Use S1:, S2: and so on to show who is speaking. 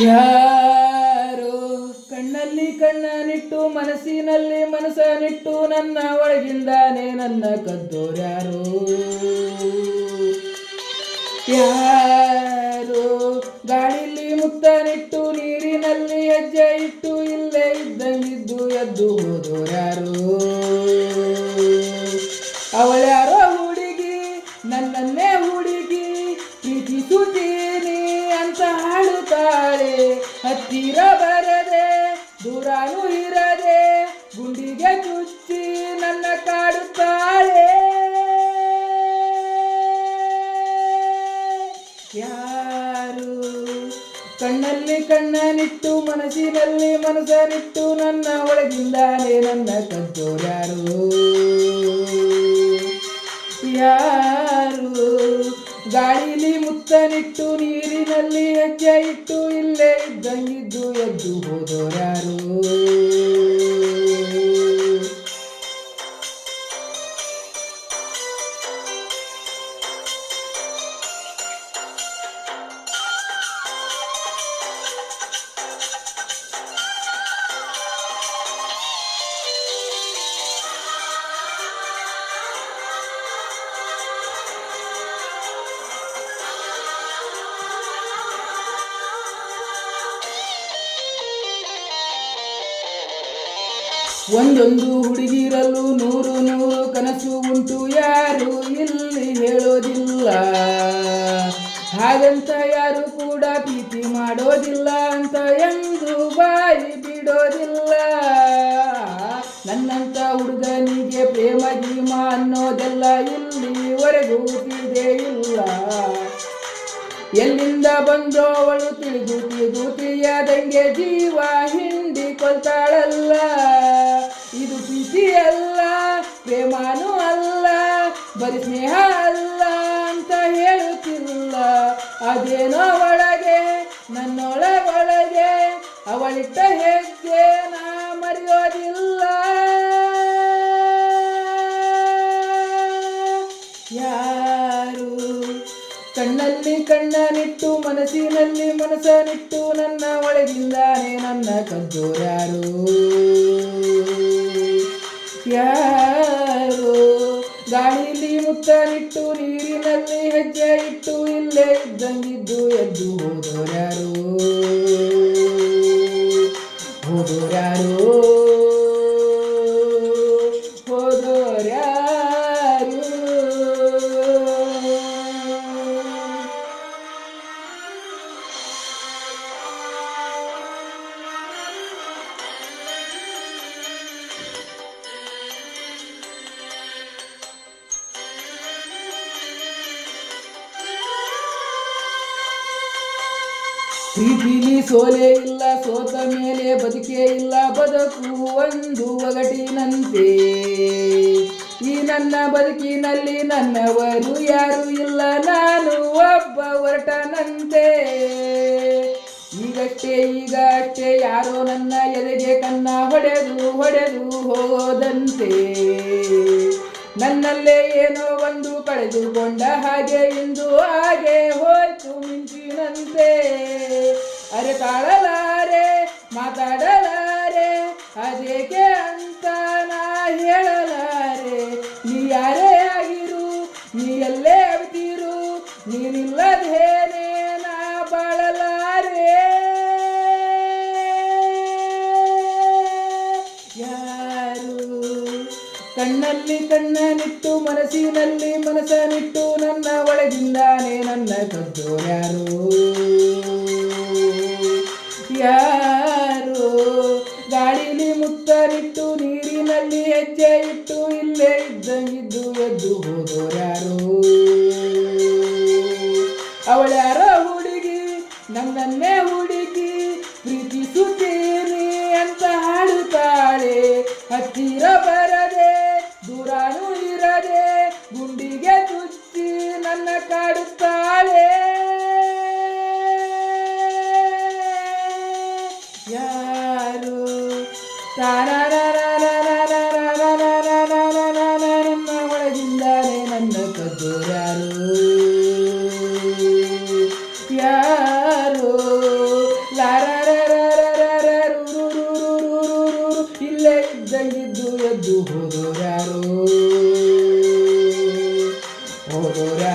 S1: ಯಾರೋ ಕಣ್ಣಲ್ಲಿ ಕಣ್ಣನಿಟ್ಟು ಮನಸ್ಸಿನಲ್ಲಿ ಮನಸ್ಸನಿಟ್ಟು ನನ್ನ ಒಳಗಿಂದಾನೆ ನನ್ನ ಕದ್ದೋರ್ಯಾರೋ. ಯಾರೋ ಗಾಳಿಲಿ ಮುತ್ತನಿಟ್ಟು ನೀರಿನಲ್ಲಿ ಹೆಜ್ಜೆ ಇಟ್ಟು ಇಲ್ಲೇ ಇದ್ದಂಗಿದ್ದು ಎದ್ದು ಹೋದೋರ್ಯಾರೋ. ಅವಳ್ಯಾರೋ ಹುಡುಗಿ ನನ್ನನ್ನೇ ಹುಡುಗಿ ಪ್ರೀತಿಸುತ್ತೀನಿ ಅಂತ ಹಾಡುತ್ತಾಳೆ. ಹತ್ತಿರ ಬರದೆ ದೂರಾನು ಇರದೆ ಗುಂಡಿಗೆ ಚುಚ್ಚಿ ನನ್ನ ಕಾಡುತ್ತಾಳೆ. ಯಾರು ಕಣ್ಣಲ್ಲಿ ಕಣ್ಣನಿಟ್ಟು ಮನಸ್ಸಿನಲ್ಲಿ ಮನಸ್ಸನಿಟ್ಟು ನನ್ನ ಒಳಗಿಂದಾನೆ ನನ್ನ ಕದ್ದೋರ್ಯಾರು. ಯಾರು ಗಾಳಿಲಿ ಮುತ್ತನಿಟ್ಟು ನೀರಿನಲ್ಲಿ ಹೆಜ್ಜೆ ಇಟ್ಟು ಇಲ್ಲೇ ಇದ್ದಂಗಿದ್ದು ಎದ್ದು ಹೋದೋರ್ಯಾರು. ಒಂದೊಂದು ಹುಡುಗಿರಲು ನೂರು ನೂರು ಕನಸು ಉಂಟು, ಯಾರು ಇಲ್ಲಿ ಹೇಳೋದಿಲ್ಲ. ಹಾಗಂತ ಯಾರು ಕೂಡ ಪ್ರೀತಿ ಮಾಡೋದಿಲ್ಲ ಅಂತ ಎಂದು ಬಾಯಿ ಬಿಡೋದಿಲ್ಲ. ನನ್ನಂತ ಹುಡುಗನಿಗೆ ಪ್ರೇಮ ಗೀಮ ಅನ್ನೋದೆಲ್ಲ ಇಲ್ಲಿವರೆಗೂ ತಿಳಿದೇ ಇಲ್ಲ. ಎಲ್ಲಿಂದ ಬಂದೋ ಅವಳು ತಿಳಿದು ತಿಳಿಯದಂಗೆ ಜೀವ ಹಿಂಡಿ ಕೊಲ್ತಾಳಲ್ಲ. ಇದು ಪ್ರೀತಿ ಅಲ್ಲ, ಪ್ರೇಮನೂ ಅಲ್ಲ, ಬರೀ ಸ್ನೇಹ ಅಲ್ಲ ಅಂತ ಹೇಳುತ್ತಿಲ್ಲ. ಅದೇನೋ ಒಳಗೆ ನನ್ನೊಳಗೊಳಗೆ ಅವಳಿಟ್ಟ ಹೆಜ್ಜೆ ನಾ ಮರೆಯೋದಿಲ್ಲ. ಯಾರು ಕಣ್ಣಲ್ಲಿ ಕಣ್ಣನಿಟ್ಟು ಮನಸ್ಸಿನಲ್ಲಿ ಮನಸ್ಸನಿಟ್ಟು ನನ್ನ ಒಳಗಿಂದಾನೆ ನನ್ನ ಕದ್ದೋರ್ಯಾರು. ಯಾರು ಗಾಳಿಲಿ ಮುತ್ತನಿಟ್ಟು ನೀರಿನಲ್ಲಿ ಹೆಜ್ಜೆ ಇಟ್ಟು ಇಲ್ಲೇ ಇದ್ದಂಗಿದ್ದು ಎದ್ದು ಹೋದೋರ್ಯಾರು. ಹೋದೋರ್ಯಾರು ಹೋದೋರ್ಯಾರು. ಪ್ರೀತಿಲಿ ಸೋಲೆ ಇಲ್ಲ, ಸೋತ ಮೇಲೆ ಬದುಕೇ ಇಲ್ಲ, ಬದುಕು ಒಂದು ಒಗಟಿನಂತೆ. ಈ ನನ್ನ ಬದುಕಿನಲ್ಲಿ ನನ್ನವರು ಯಾರು ಇಲ್ಲ, ನಾನು ಒಬ್ಬ ಹೊರಟನಂತೆ. ಈಗ ಅಷ್ಟೇ ಯಾರೋ ನನ್ನ ಎದೆಗೆ ಕನ್ನ ಹೊಡೆದು ಹೋದಂತೆ. ನನ್ನಲ್ಲೇ ಏನೋ ಒಂದು ಕಳೆದುಕೊಂಡ ಹಾಗೆ ಇಂದು ಹಾಗೆ ಹೋಯ್ತು ಮಿಂಚಿನಂತೆ. ಅರೆ ತಾಳಲಾರೆ ಮಾತಾಡಲಾರೆ ಅದೇಕೆ ಅಂತ ನಾ ಹೇಳಲಾರೆ. ನೀ ಯಾರೇ ಆಗಿರು, ನೀ ಎಲ್ಲೇ ಆಗ್ತಿರು, ನೀನಿಲ್ಲದೇನೆ ನಾ ಬಾಳಲಾರೆ. ಯಾರು ಕಣ್ಣಲ್ಲಿ ಕಣ್ಣನಿಟ್ಟು ಮನಸ್ಸಿನಲ್ಲಿ ಮನಸ್ಸನಿಟ್ಟು ನನ್ನ ಒಳಗಿಂದಾನೆ ನನ್ನ ಕದ್ದೋರ್ಯಾರು. ಯಾರು ಗಾಳಿಲಿ ಮುತ್ತನಿಟ್ಟು ನೀರಿನಲ್ಲಿ ಹೆಜ್ಜೆ ಇಟ್ಟು ಇಲ್ಲೇ ಇದ್ದಂಗಿದ್ದು ಎದ್ದು ಹೋದೋರ್ಯಾರು. ಅವಳ್ಯಾರೋ ಹುಡುಗಿ ನನ್ನನ್ನೇ ಹುಡುಗಿ ಪ್ರೀತಿಸುತ್ತೀನಿ ಅಂತ ಹಾಡುತ್ತಾಳೆ. ಹತ್ತಿರ ಬರದೆ ದೂರಾನು ಇರದೆ ಗುಂಡಿಗೆ ಚುಚ್ಚಿ ನನ್ನ ಕಾಡುತ್ತಾಳೆ. ಯಾರು ನನ್ನ ಒಳಗಿಂದಾನೆ ನನ್ನ ಕದ್ದೋರ್ಯಾರು. ಯಾರು ಗೋರ